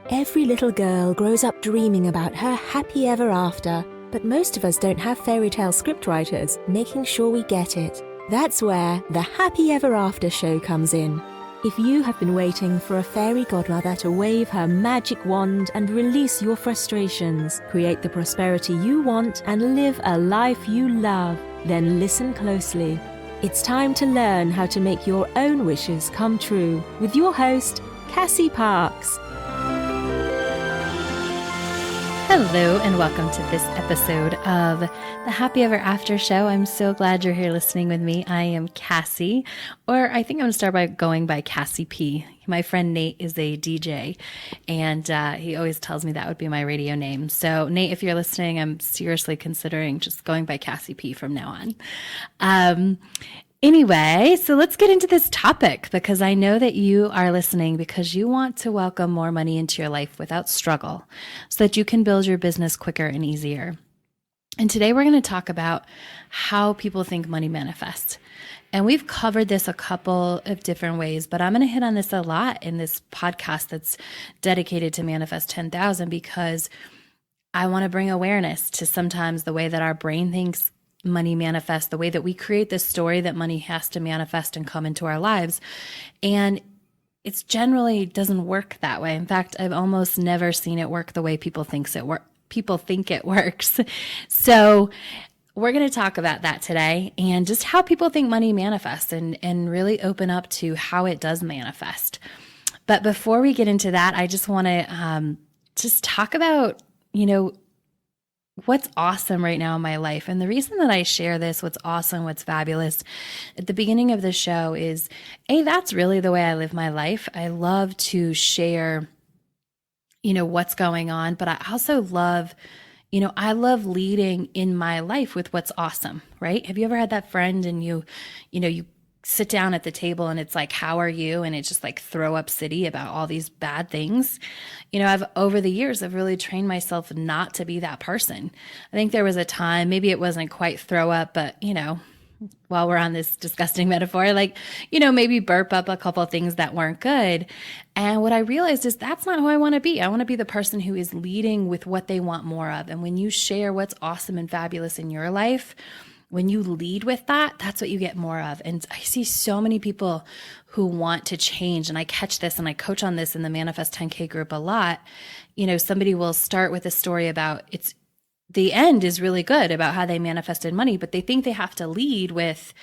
Every little girl grows up dreaming about her happy ever after, but most of us don't have fairy tale scriptwriters making sure we get it. That's where the Happy Ever After show comes in. If you have been waiting for a fairy godmother to wave her magic wand and release your frustrations, create the prosperity you want, and live a life you love, then listen closely. It's time to learn how to make your own wishes come true with your host, Cassie Parks. Hello and welcome to this episode of the Happy Ever After show. I'm so glad you're here listening with me. I am Cassie, or I think I'm going to start by going by Cassie P. My friend Nate is a DJ, and he always tells me that would be my radio name. So Nate, if you're listening, I'm seriously considering just going by Cassie P from now on. Anyway, so let's get into this topic because I know that you are listening because you want to welcome more money into your life without struggle so that you can build your business quicker and easier. And today we're going to talk about how people think money manifests. And we've covered this a couple of different ways, but I'm going to hit on this a lot in this podcast that's dedicated to Manifest 10,000 because I want to bring awareness to sometimes the way that our brain thinks money manifests, the way that we create this story that money has to manifest and come into our lives. And it's generally doesn't work that way. In fact, I've almost never seen it work the way people think it works. So we're going to talk about that today and just how people think money manifests and really open up to how it does manifest. But before we get into that, I just want to just talk about, what's awesome right now in my life. And the reason that I share this, what's awesome, what's fabulous at the beginning of the show is, that's really the way I live my life. I love to share, what's going on, but I also love, I love leading in my life with what's awesome, right? Have you ever had that friend and you sit down at the table and it's like, how are you? And it's just like throw up city about all these bad things. Over the years, I've really trained myself not to be that person. I think there was a time, maybe it wasn't quite throw up, but while we're on this disgusting metaphor, maybe burp up a couple of things that weren't good. And what I realized is that's not who I want to be. I want to be the person who is leading with what they want more of. And when you share what's awesome and fabulous in your life, when you lead with that, that's what you get more of. And I see so many people who want to change, and I catch this and I coach on this in the Manifest 10K group a lot. Somebody will start with a story about the end is really good about how they manifested money, but they think they have to lead with,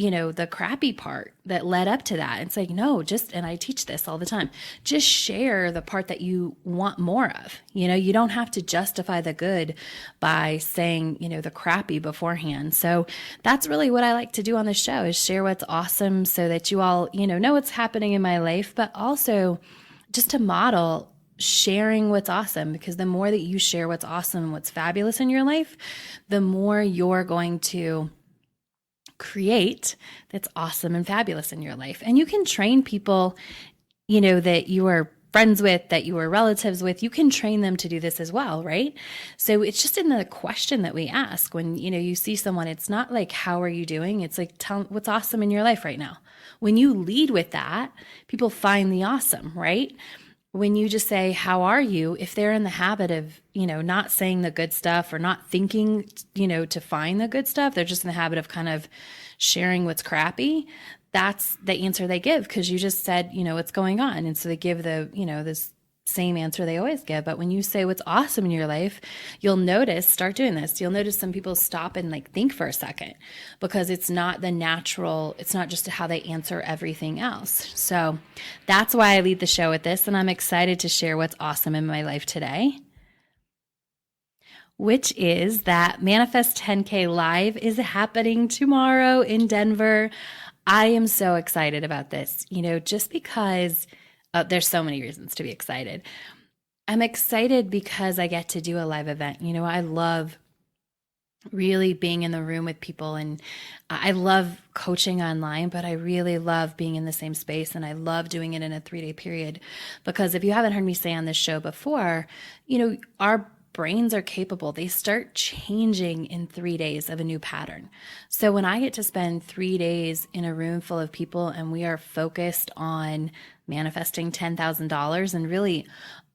the crappy part that led up to that. It's like, no, and I teach this all the time, just share the part that you want more of. You don't have to justify the good by saying, the crappy beforehand. So that's really what I like to do on the show is share what's awesome so that you all, know what's happening in my life, but also just to model sharing what's awesome, because the more that you share what's awesome and what's fabulous in your life, the more you're going to create that's awesome and fabulous in your life. And you can train people, that you are friends with, that you are relatives with, you can train them to do this as well, right? So it's just in the question that we ask when, you see someone, it's not like, how are you doing? It's like, tell what's awesome in your life right now. When you lead with that, people find the awesome, right? When you just say, how are you? If they're in the habit of, not saying the good stuff or not thinking, to find the good stuff, they're just in the habit of kind of sharing what's crappy. That's the answer they give because you just said, what's going on. And so they give this same answer they always give. But when you say what's awesome in your life, you'll start doing this. You'll notice some people stop and think for a second because it's not it's not just how they answer everything else. So that's why I lead the show with this. And I'm excited to share what's awesome in my life today, which is that Manifest 10K Live is happening tomorrow in Denver. I am so excited about this, just because there's so many reasons to be excited. I'm excited because I get to do a live event. I love really being in the room with people, and I love coaching online, but I really love being in the same space, and I love doing it in a 3-day period because if you haven't heard me say on this show before, our brains are capable. They start changing in 3 days of a new pattern. So when I get to spend 3 days in a room full of people and we are focused on manifesting $10,000 and really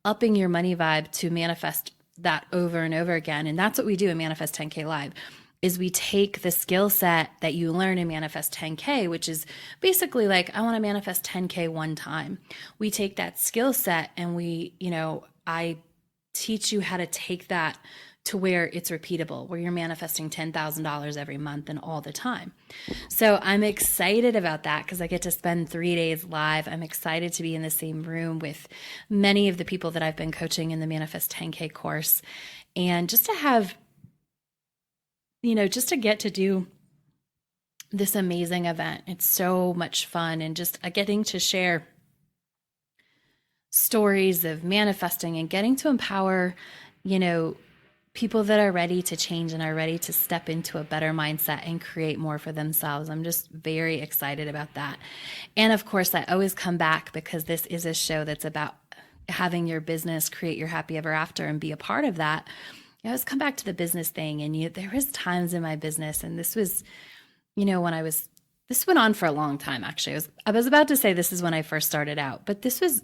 upping your money vibe to manifest that over and over again. And that's what we do in Manifest 10K Live is we take the skill set that you learn in Manifest 10K, which is basically like, I want to manifest 10K one time. We take that skill set and I teach you how to take that to where it's repeatable, where you're manifesting $10,000 every month and all the time. So I'm excited about that because I get to spend 3 days live. I'm excited to be in the same room with many of the people that I've been coaching in the Manifest 10K course. And just to have, just to get to do this amazing event. It's so much fun, and just getting to share stories of manifesting and getting to empower, people that are ready to change and are ready to step into a better mindset and create more for themselves. I'm just very excited about that. And of course, I always come back because this is a show that's about having your business create your happy ever after and be a part of that. I always come back to the business thing. And there was times in my business, and this was, this went on for a long time, actually. I was about to say this is when I first started out, but this was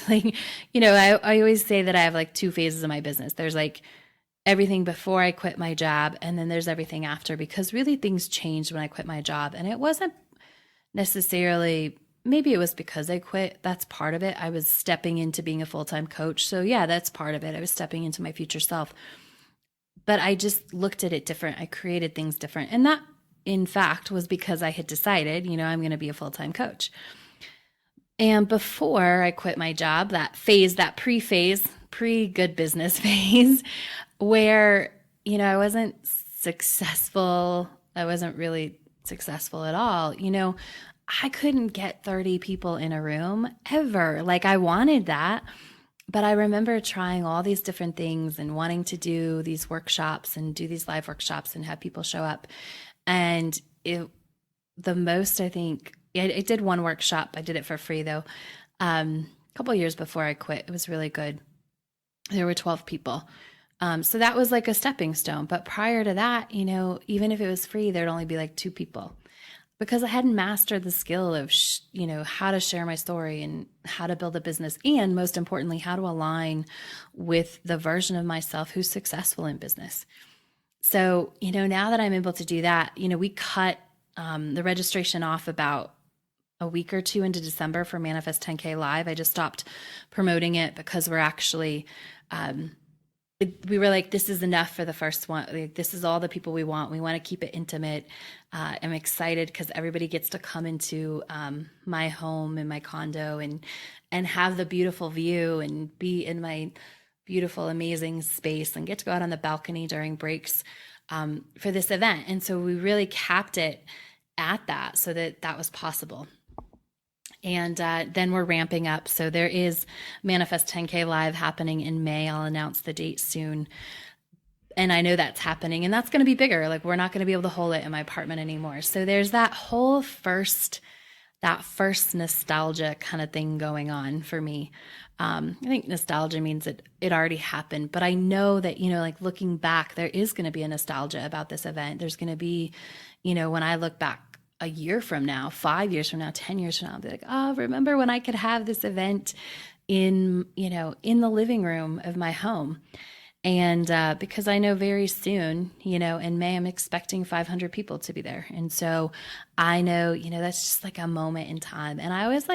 like, I always say that I have like two phases of my business. There's like everything before I quit my job, and then there's everything after, because really things changed when I quit my job. And it wasn't necessarily, maybe it was because I quit. That's part of it. I was stepping into being a full-time coach. So yeah, that's part of it. I was stepping into my future self. But I just looked at it different. I created things different. And that, in fact, was because I had decided, I'm going to be a full-time coach. And before I quit my job, that phase, that pre-good business phase, where, I wasn't successful. I wasn't really successful at all. I couldn't get 30 people in a room ever. Like, I wanted that. But I remember trying all these different things and wanting to do these workshops and do these live workshops and have people show up. And I did one workshop. I did it for free though. A couple of years before I quit. It was really good. There were 12 people. So that was like a stepping stone. But prior to that, even if it was free, there'd only be like 2 people, because I hadn't mastered the skill of, how to share my story and how to build a business. And most importantly, how to align with the version of myself who's successful in business. So, now that I'm able to do that, we cut the registration off about a week or 2 into December for Manifest 10K Live. I just stopped promoting it because we're actually, we were like, this is enough for the first one. Like, this is all the people we want. We want to keep it intimate. I'm excited because everybody gets to come into my home and my condo and have the beautiful view and be in my beautiful, amazing space and get to go out on the balcony during breaks for this event. And so we really capped it at that so that was possible. And then we're ramping up. So there is Manifest 10K Live happening in May. I'll announce the date soon. And I know that's happening, and that's going to be bigger. Like, we're not going to be able to hold it in my apartment anymore. So there's that whole first nostalgia kind of thing going on for me. I think nostalgia means it already happened, but I know that, like, looking back, there is going to be a nostalgia about this event. There's going to be, when I look back a year from now, 5 years from now, 10 years from now, I'll be like, oh, remember when I could have this event in the living room of my home. And because I know very soon, in May, I'm expecting 500 people to be there. And so I know, that's just like a moment in time. And I always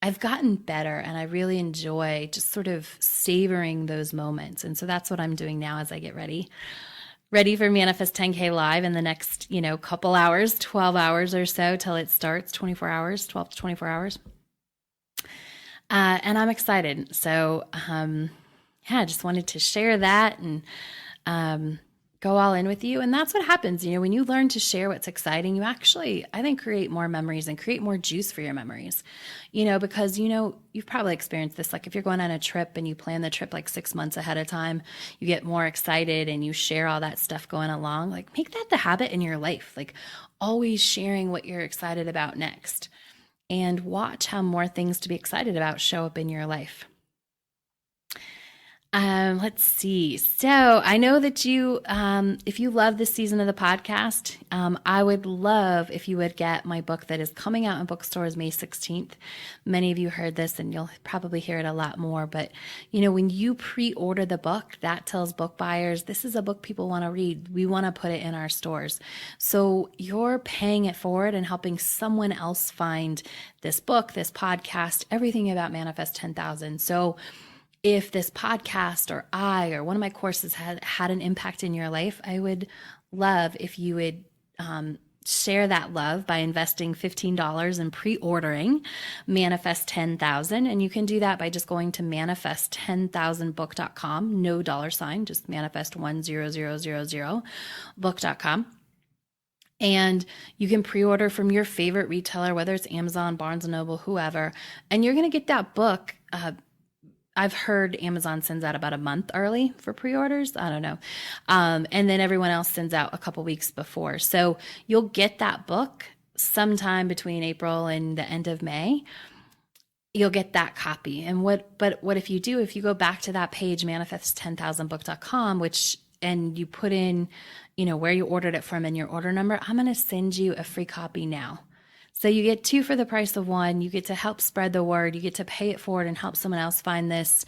I've gotten better, and I really enjoy just sort of savoring those moments. And so that's what I'm doing now as I get ready for Manifest 10K Live in the next, couple hours, 12 hours or so till it starts, 12 to 24 hours. And I'm excited. So, I just wanted to share that and go all in with you. And that's what happens, when you learn to share what's exciting, you actually, I think, create more memories and create more juice for your memories, because, you've probably experienced this. Like, if you're going on a trip and you plan the trip like 6 months ahead of time, you get more excited and you share all that stuff going along. Like, make that the habit in your life, like always sharing what you're excited about next, and watch how more things to be excited about show up in your life. Let's see. So I know that you, if you love this season of the podcast, I would love if you would get my book that is coming out in bookstores May 16th. Many of you heard this and you'll probably hear it a lot more, but when you pre-order the book, that tells book buyers, this is a book people want to read. We want to put it in our stores. So you're paying it forward and helping someone else find this book, this podcast, everything about Manifest 10,000. So if this podcast or one of my courses had an impact in your life, I would love if you would share that love by investing $15 in pre-ordering Manifest 10,000. And you can do that by just going to manifest10000book.com, no $, just manifest10000book.com. And you can pre-order from your favorite retailer, whether it's Amazon, Barnes & Noble, whoever, and you're going to get that book. I've heard Amazon sends out about a month early for pre-orders. I don't know. And then everyone else sends out a couple weeks before. So you'll get that book sometime between April and the end of May. You'll get that copy. And what if you go back to that page, manifest10000book.com, and you put in, where you ordered it from and your order number, I'm going to send you a free copy now. So you get 2 for the price of 1. You get to help spread the word. You get to pay it forward and help someone else find this.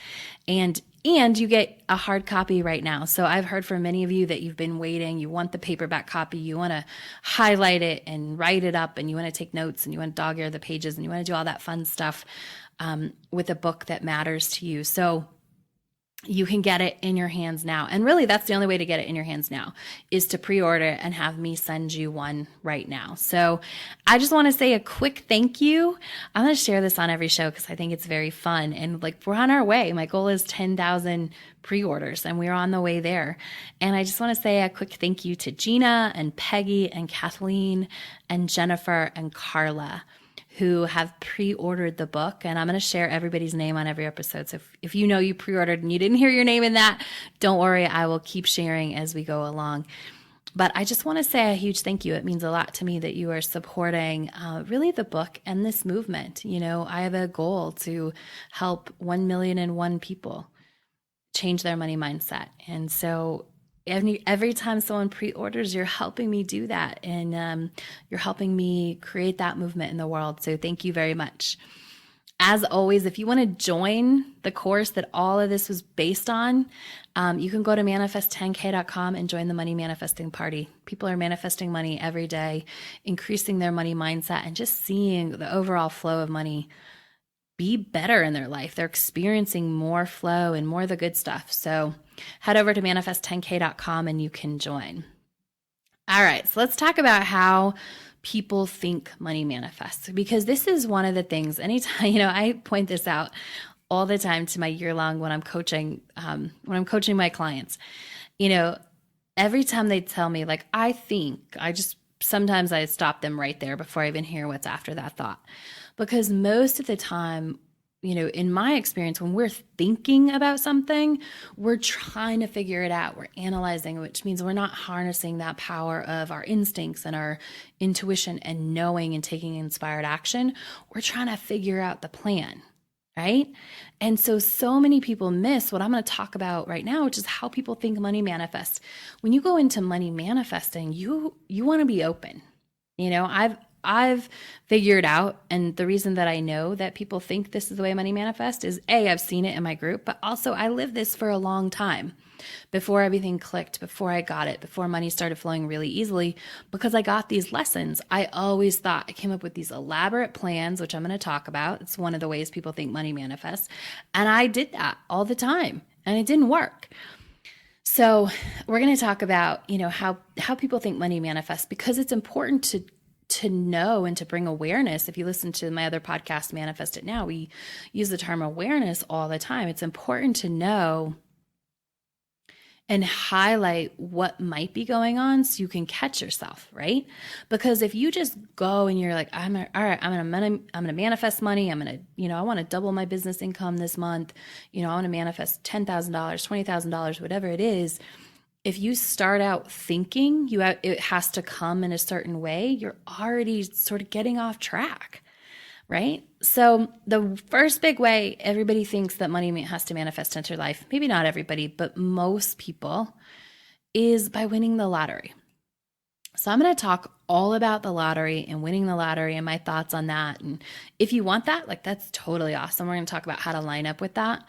And you get a hard copy right now. So I've heard from many of you that you've been waiting. You want the paperback copy. You want to highlight it and write it up, and you want to take notes, and you want to dog ear the pages, and you want to do all that fun stuff with a book that matters to you. So you can get it in your hands now. And really, that's the only way to get it in your hands now, is to pre-order and have me send you one right now. So I just want to say a quick thank you. I'm going to share this on every show because I think it's very fun. And we're on our way. My goal is 10,000 pre-orders, and we're on the way there. And I just want to say a quick thank you to Gina and Peggy and Kathleen and Jennifer and Carla, who have pre-ordered the book. And I'm going to share everybody's name on every episode. So if you pre-ordered and you didn't hear your name in that, don't worry. I will keep sharing as we go along. But I just want to say a huge thank you. It means a lot to me that you are supporting really the book and this movement. I have a goal to help 1,000,001 people change their money mindset. And so every time someone pre-orders, you're helping me do that, and you're helping me create that movement in the world. So thank you very much. As always, if you want to join the course that all of this was based on, you can go to manifest10k.com and join the money manifesting party. People are manifesting money every day, increasing their money mindset, and just seeing the overall flow of money be better in their life. They're experiencing more flow and more of the good stuff. So head over to manifest10k.com and you can join. All right, so let's talk about how people think money manifests, because this is one of the things, anytime, I point this out all the time to my year-long when I'm coaching my clients. Every time they tell me, sometimes I stop them right there before I even hear what's after that thought. Because most of the time, in my experience, when we're thinking about something, we're trying to figure it out. We're analyzing, which means we're not harnessing that power of our instincts and our intuition and knowing and taking inspired action. We're trying to figure out the plan, right? And so many people miss what I'm going to talk about right now, which is how people think money manifests. When you go into money manifesting, you want to be open. I've figured out, and the reason that I know that people think this is the way money manifests is I've seen it in my group, but also I lived this for a long time before everything clicked, before I got it, before money started flowing really easily, because I got these lessons. I always thought I came up with these elaborate plans, which I'm going to talk about. It's one of the ways people think money manifests. And I did that all the time, and it didn't work. So we're going to talk about, how people think money manifests, because it's important to know and to bring awareness. If you listen to my other podcast, Manifest It Now, we use the term awareness all the time. It's important to know and highlight what might be going on so you can catch yourself, right? Because if you just go and you're like, I'm going to manifest money. I want to double my business income this month. I want to manifest $10,000, $20,000, whatever it is. If you start out thinking it has to come in a certain way, you're already sort of getting off track, right? So the first big way everybody thinks that money has to manifest into life, maybe not everybody, but most people, is by winning the lottery. So I'm going to talk all about the lottery and winning the lottery and my thoughts on that. And if you want that, like, that's totally awesome. We're going to talk about how to line up with that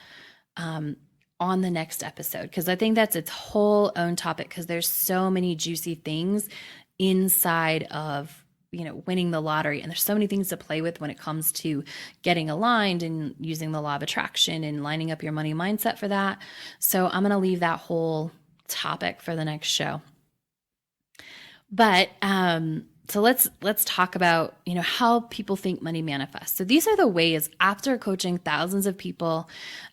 on the next episode, because I think that's its whole own topic, because there's so many juicy things inside of winning the lottery, and there's so many things to play with when it comes to getting aligned and using the law of attraction and lining up your money mindset for that. So I'm going to leave that whole topic for the next show. But so let's talk about how people think money manifests. So these are the ways, after coaching thousands of people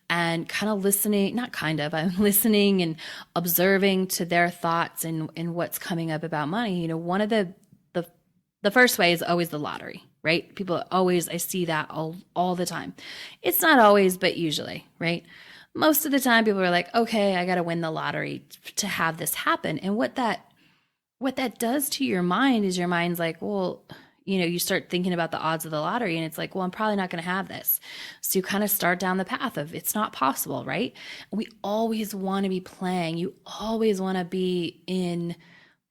and kind of listening, I'm listening and observing to their thoughts and what's coming up about money. One of the first way is always the lottery, right? People always, I see that all the time. It's not always, but usually, right? Most of the time people are like, okay, I got to win the lottery to have this happen. And what that does to your mind is your mind's like, well, you start thinking about the odds of the lottery, and it's like, well, I'm probably not going to have this. So you kind of start down the path of it's not possible, right? We always want to be playing. You always want to be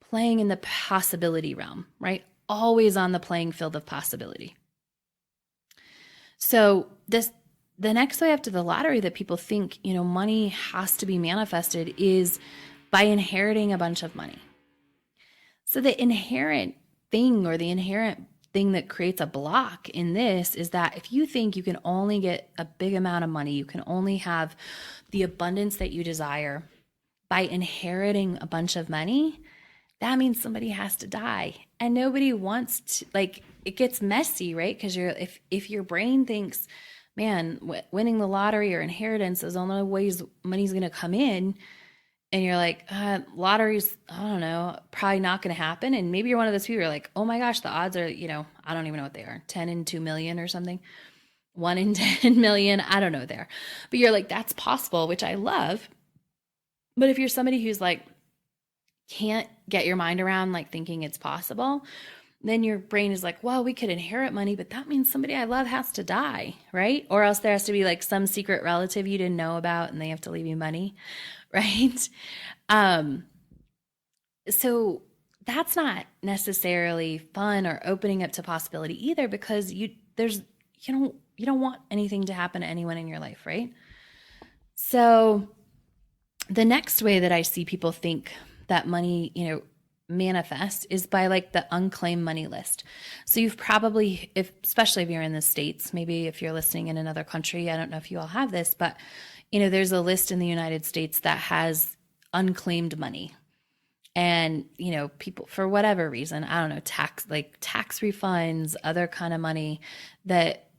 playing in the possibility realm, right? Always on the playing field of possibility. So the next way after the lottery that people think, money has to be manifested is by inheriting a bunch of money. So the inherent thing that creates a block in this is that if you think you can only get a big amount of money, you can only have the abundance that you desire by inheriting a bunch of money, that means somebody has to die. And nobody wants to, it gets messy, right? Because if your brain thinks, man, winning the lottery or inheritance is the only ways money's going to come in, and you're like, lottery's, I don't know, probably not going to happen. And maybe you're one of those people who are like, oh my gosh, the odds are, I don't even know what they are, 10 in 2 million or something, 1 in 10 million. I don't know there. But you're like, that's possible, which I love. But if you're somebody who's like, can't get your mind around thinking it's possible, then your brain is like, well, we could inherit money, but that means somebody I love has to die, right? Or else there has to be some secret relative you didn't know about and they have to leave you money, right? So that's not necessarily fun or opening up to possibility either, because you don't want anything to happen to anyone in your life, right? So the next way that I see people think that money, manifest is by the unclaimed money list. So you've probably, especially if you're in the States, maybe if you're listening in another country, I don't know if you all have this, but there's a list in the United States that has unclaimed money. And, people, for whatever reason, I don't know, tax refunds, other kind of money that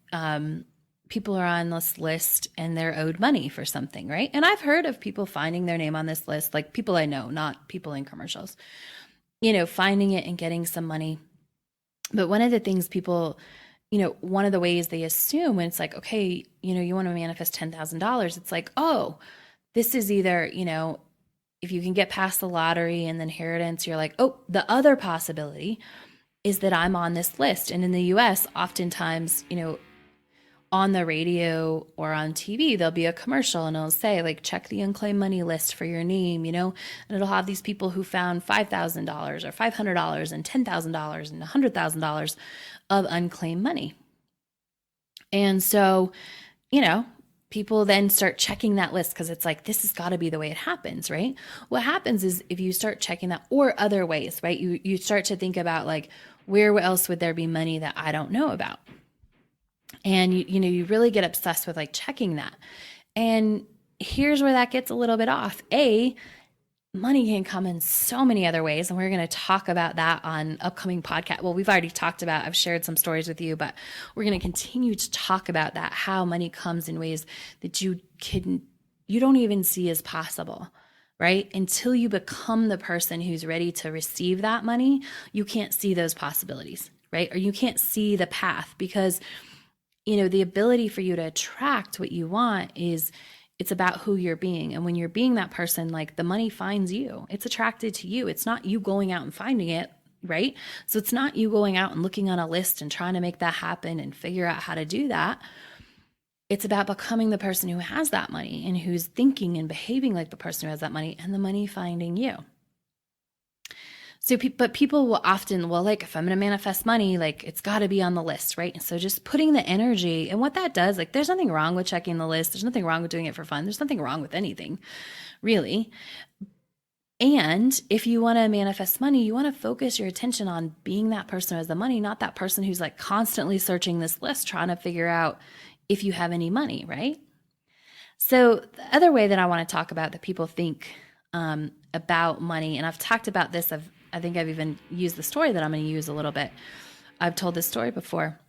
people are on this list and they're owed money for something, right? And I've heard of people finding their name on this list, people I know, not people in commercials, finding it and getting some money. But one of the things people, one of the ways they assume when it's like, okay, you want to manifest $10,000, it's like, oh, this is either, if you can get past the lottery and the inheritance, you're like, oh, the other possibility is that I'm on this list. And in the US, oftentimes, on the radio or on TV, there'll be a commercial and it'll say check the unclaimed money list for your name, and it'll have these people who found $5,000 or $500 and $10,000 and $100,000 of unclaimed money. And so, people then start checking that list because it's like, this has got to be the way it happens, right? What happens is if you start checking that, or other ways, right? You start to think about where else would there be money that I don't know about? And you really get obsessed with checking that. And here's where that gets a little bit off. Money can come in so many other ways, and we're going to talk about that on upcoming podcast. Well, we've already talked about, I've shared some stories with you, but we're going to continue to talk about that, how money comes in ways that you don't even see as possible, right? Until you become the person who's ready to receive that money, you can't see those possibilities, right? Or you can't see the path, because the ability for you to attract what you want it's about who you're being. And when you're being that person, the money finds you. It's attracted to you. It's not you going out and finding it. right? So it's not you going out and looking on a list and trying to make that happen and figure out how to do that. It's about becoming the person who has that money and who's thinking and behaving like the person who has that money, and the money finding you. So, but people will often, well, like, if I'm going to manifest money, like, it's got to be on the list, right? And so just putting the energy, and what that does, like, there's nothing wrong with checking the list. There's nothing wrong with doing it for fun. There's nothing wrong with anything, really. And if you want to manifest money, you want to focus your attention on being that person who has the money, not that person who's like constantly searching this list, trying to figure out if you have any money, right? So the other way that I want to talk about that people think about money, and I've talked about this, I think I've even used the story that I'm going to use a little bit. I've told this story before.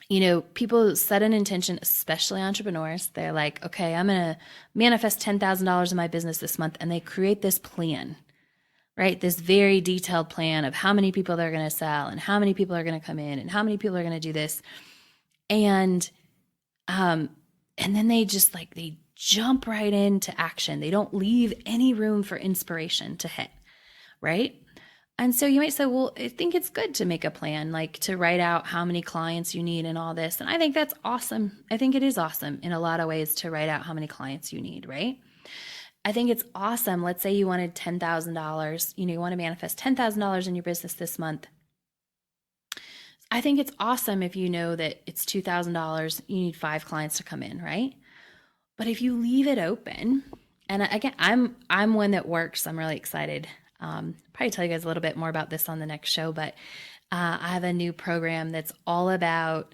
You know, people set an intention, especially entrepreneurs. They're like, okay, I'm going to manifest $10,000 in my business this month. And they create this plan, right? This very detailed plan of how many people they're going to sell and how many people are going to come in and how many people are going to do this. And then they just like, they jump right into action. They don't leave any room for inspiration to hit, right? And so you might say, well, I think it's good to make a plan, like to write out how many clients you need and all this. And I think that's awesome. I think it is awesome in a lot of ways to write out how many clients you need, right? I think it's awesome. Let's say you wanted $10,000, you want to manifest $10,000 in your business this month. I think it's awesome if you know that it's $2,000, you need 5 clients to come in, right? But if you leave it open, and again, I'm one that works. I'm really excited. Probably tell you guys a little bit more about this on the next show, but I have a new program that's all about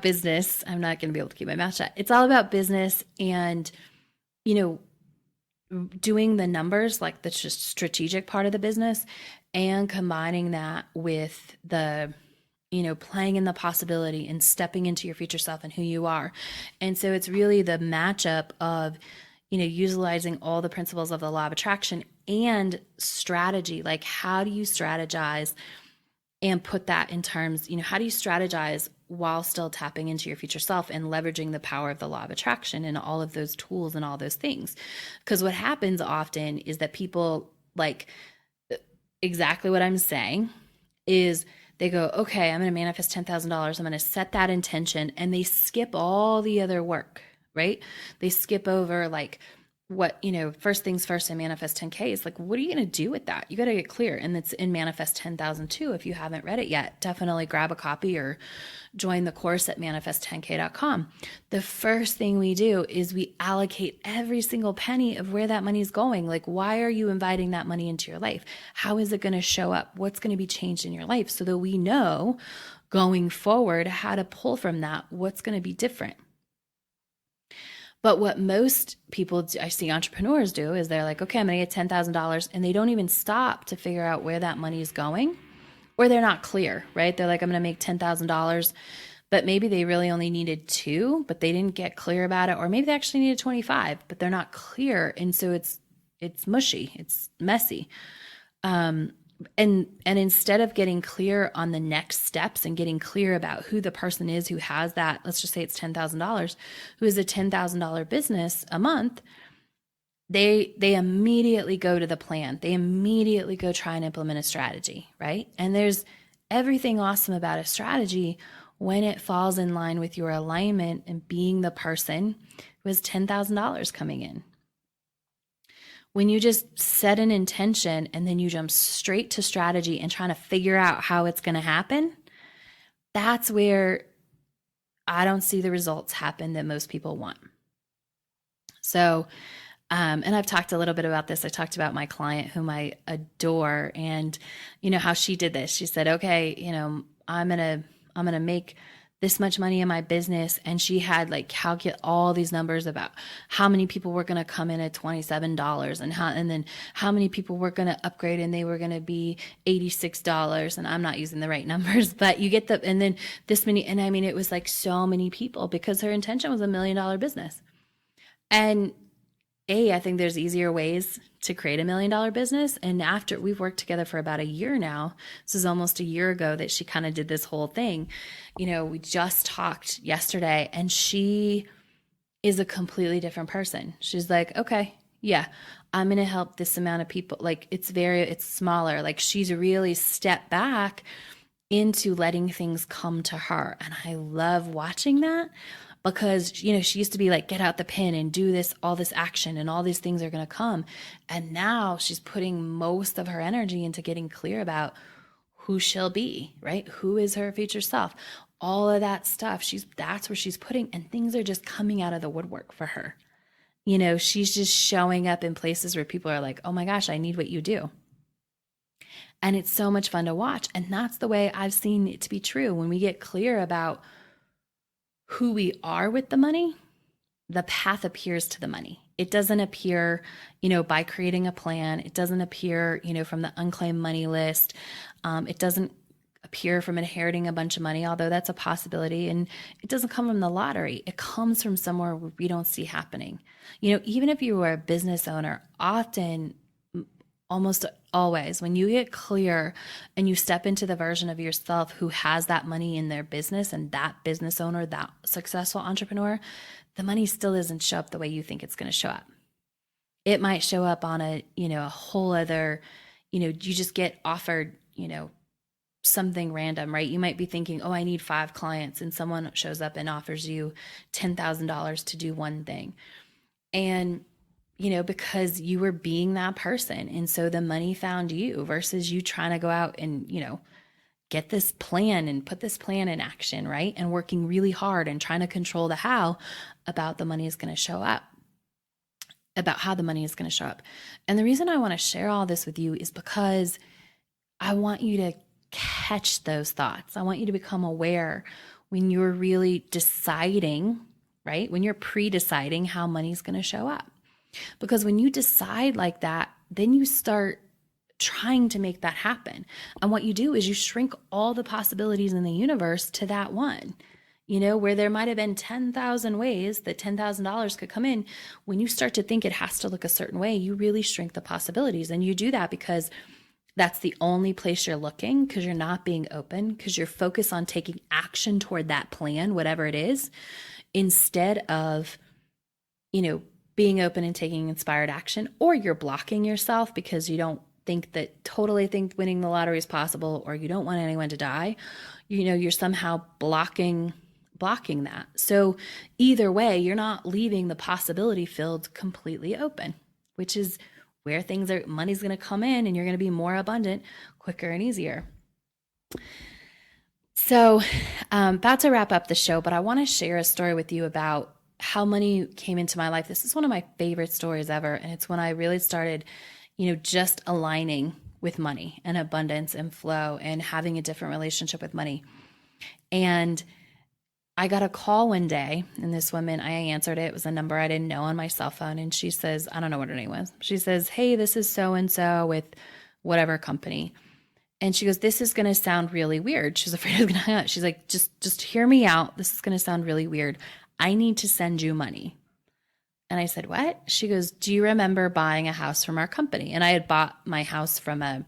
business. I'm not going to be able to keep my mouth shut. It's all about business and, doing the numbers, like the just strategic part of the business, and combining that with the, playing in the possibility and stepping into your future self and who you are. And so it's really the matchup of, utilizing all the principles of the law of attraction and strategy. Like, how do you strategize and put that in terms, how do you strategize while still tapping into your future self and leveraging the power of the law of attraction and all of those tools and all those things? Because what happens often is that people, like, exactly what I'm saying is they go, okay, I'm going to manifest $10,000. I'm going to set that intention, and they skip all the other work, right? They skip over like what, first things first, I manifest 10K is like, what are you going to do with that? You got to get clear. And it's in Manifest 10,000 too. If you haven't read it yet, definitely grab a copy or join the course at manifest10k.com. The first thing we do is we allocate every single penny of where that money is going. Like, why are you inviting that money into your life? How is it going to show up? What's going to be changed in your life? So that we know going forward how to pull from that, what's going to be different. But what most people do, I see entrepreneurs do, is they're like, okay, I'm going to get $10,000, and they don't even stop to figure out where that money is going, or they're not clear, right? They're like, I'm going to make $10,000, but maybe they really only needed 2, but they didn't get clear about it, or maybe they actually needed 25, but they're not clear, and so it's mushy, it's messy. And instead of getting clear on the next steps and getting clear about who the person is who has that, let's just say it's $10,000, who is a $10,000 business a month, they immediately go to the plan. They immediately go try and implement a strategy, right? And there's everything awesome about a strategy when it falls in line with your alignment and being the person who has $10,000 coming in. When you just set an intention and then you jump straight to strategy and trying to figure out how it's going to happen, that's where I don't see the results happen that most people want. So, and I've talked a little bit about this. I talked about my client whom I adore, and how she did this. She said, okay, I'm going to make this much money in my business. And she had like calculate all these numbers about how many people were going to come in at $27 and then how many people were going to upgrade and they were going to be $86. And I'm not using the right numbers, but you get and then this many, and I mean, it was like so many people because her intention was $1 million business. And I think there's easier ways to create $1 million business. And after we've worked together for about a year now, this is almost a year ago that she kind of did this whole thing. We just talked yesterday, and she is a completely different person. She's like, okay, Yeah, I'm going to help this amount of people. Like it's smaller. Like she's really stepped back into letting things come to her. And I love watching that because, she used to be like, get out the pen and do this, all this action, and all these things are going to come. And now she's putting most of her energy into getting clear about who she'll be, right? Who is her future self? All of that stuff. That's where she's putting, and things are just coming out of the woodwork for her. She's just showing up in places where people are like, oh my gosh, I need what you do. And it's so much fun to watch. And that's the way I've seen it to be true. When we get clear about who we are with the money, the path appears to the money. It doesn't appear, by creating a plan. It doesn't appear, from the unclaimed money list. It doesn't appear from inheriting a bunch of money, although that's a possibility. And it doesn't come from the lottery. It comes from somewhere where we don't see happening. Even if you were a business owner, often, almost always, when you get clear and you step into the version of yourself who has that money in their business, and that business owner, that successful entrepreneur, the money still doesn't show up the way you think it's going to show up. It might show up on a whole other, you just get offered, something random, right? You might be thinking, oh, I need 5 clients, and someone shows up and offers you $10,000 to do one thing. And because you were being that person. And so the money found you versus you trying to go out and, get this plan and put this plan in action, right? And working really hard and trying to control the how about the money is going to show up, about how the money is going to show up. And the reason I want to share all this with you is because I want you to catch those thoughts. I want you to become aware when you're really deciding, right? When you're pre-deciding how money's going to show up. Because when you decide like that, then you start trying to make that happen. And what you do is you shrink all the possibilities in the universe to that one, where there might have been 10,000 ways that $10,000 could come in. When you start to think it has to look a certain way, you really shrink the possibilities. And you do that because that's the only place you're looking, because you're not being open, because you're focused on taking action toward that plan, whatever it is, instead of, being open and taking inspired action. Or you're blocking yourself because you don't totally think winning the lottery is possible, or you don't want anyone to die. You're somehow blocking that. So either way, you're not leaving the possibility field completely open, which is where money's going to come in, and you're going to be more abundant, quicker and easier. So about to wrap up the show, but I want to share a story with you about how money came into my life. This is one of my favorite stories ever. And it's when I really started, just aligning with money and abundance and flow and having a different relationship with money. And I got a call one day, and this woman, I answered it. It was a number I didn't know on my cell phone. And she says, I don't know what her name was. She says, hey, this is so-and-so with whatever company. And she goes, this is going to sound really weird. She's afraid I was going to hang up. She's like, just hear me out. This is going to sound really weird. I need to send you money. And I said, what? She goes, do you remember buying a house from our company? And I had bought my house from a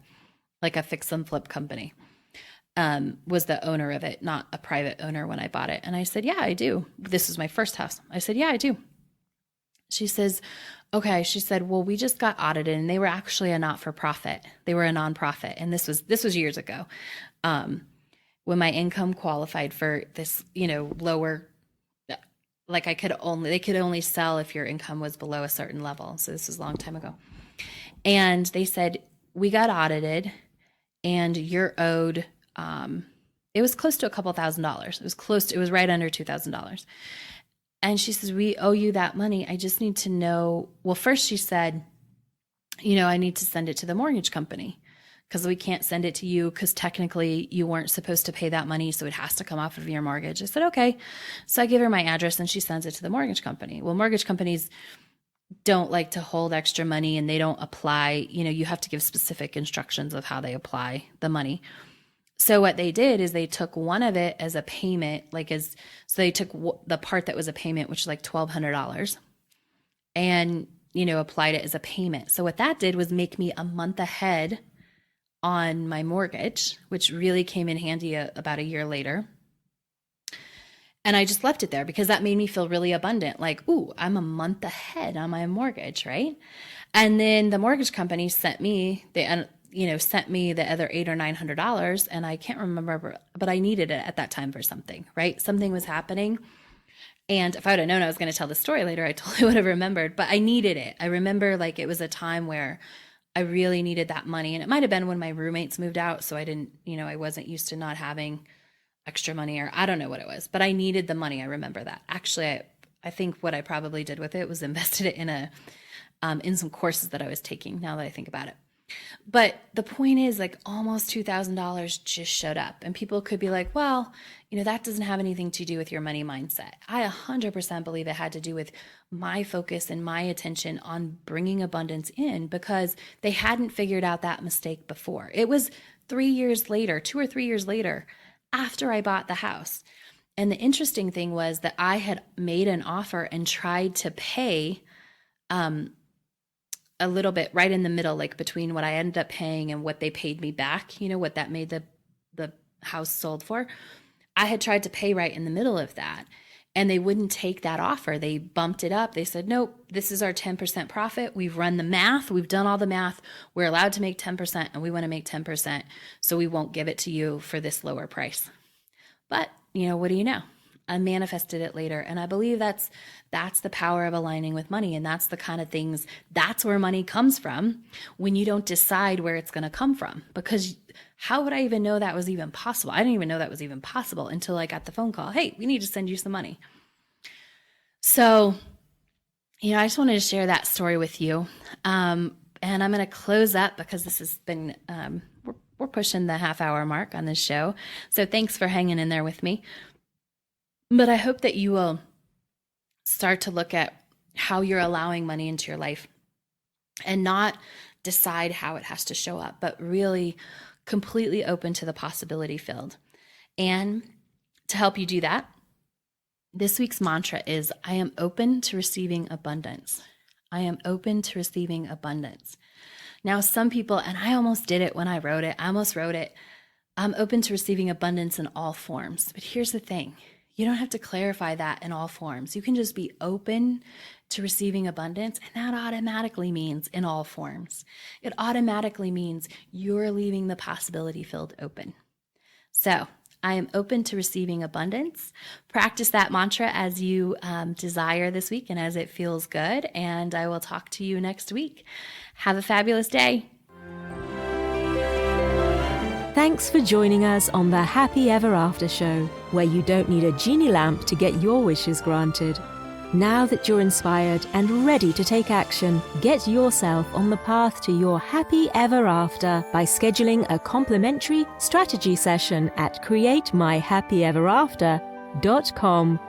fix and flip company. Was the owner of it, not a private owner when I bought it. And I said, yeah, I do. This is my first house. I said, yeah, I do. She says, okay. She said, well, we just got audited, and they were actually a not-for-profit. They were a nonprofit. And this was years ago. When my income qualified for this, lower, like they could only sell if your income was below a certain level. So this was a long time ago. And they said, we got audited, and you're owed, it was close to a couple $1,000s. It was right under $2,000. And she says, we owe you that money. I just need to know. Well, first she said, I need to send it to the mortgage company, because we can't send it to you because technically you weren't supposed to pay that money. So it has to come off of your mortgage. I said, okay. So I give her my address, and she sends it to the mortgage company. Well, mortgage companies don't like to hold extra money, and they don't apply, you have to give specific instructions of how they apply the money. So what they did is they took one of it as a payment, so they took the part that was a payment, which is like $1,200, and, applied it as a payment. So what that did was make me a month ahead on my mortgage, which really came in handy about a year later. And I just left it there because that made me feel really abundant. Like, ooh, I'm a month ahead on my mortgage, right? And then the mortgage company sent me the other $800 or $900, and I can't remember, but I needed it at that time for something, right? Something was happening. And if I would have known I was going to tell the story later, I totally would have remembered, but I needed it. I remember like it was a time where I really needed that money. And it might have been when my roommates moved out. So I didn't, I wasn't used to not having extra money, or I don't know what it was, but I needed the money. I remember that. Actually, I think what I probably did with it was invested it in some courses that I was taking, now that I think about it. But the point is, like, almost $2,000 just showed up. And people could be like, well, that doesn't have anything to do with your money mindset. I 100% believe it had to do with my focus and my attention on bringing abundance in, because they hadn't figured out that mistake before. It was 3 years later, 2 or 3 years later, after I bought the house. And the interesting thing was that I had made an offer and tried to pay a little bit right in the middle, like between what I ended up paying and what they paid me back, what that made the house sold for. I had tried to pay right in the middle of that, and they wouldn't take that offer. They bumped it up. They said, nope, this is our 10% profit. We've run the math. We've done all the math. We're allowed to make 10%, and we want to make 10%. So we won't give it to you for this lower price. But, what do you know? I manifested it later. And I believe that's the power of aligning with money. And that's the kind of things, that's where money comes from when you don't decide where it's going to come from. Because how would I even know that was even possible? I didn't even know that was even possible until I got the phone call. Hey, we need to send you some money. So, I just wanted to share that story with you. And I'm going to close up because this has been, we're pushing the half-hour mark on this show. So thanks for hanging in there with me. But I hope that you will start to look at how you're allowing money into your life and not decide how it has to show up, but really completely open to the possibility filled. And to help you do that, this week's mantra is, I am open to receiving abundance. I am open to receiving abundance. Now, some people, and I almost did it when I wrote it, I'm open to receiving abundance in all forms. But here's the thing. You don't have to clarify that in all forms. You can just be open to receiving abundance, and that automatically means in all forms. It automatically means you're leaving the possibility field open. So I am open to receiving abundance. Practice that mantra as you desire this week and as it feels good, and I will talk to you next week. Have a fabulous day. Thanks for joining us on the Happy Ever After show, where you don't need a genie lamp to get your wishes granted. Now that you're inspired and ready to take action, get yourself on the path to your happy ever after by scheduling a complimentary strategy session at createmyhappyeverafter.com.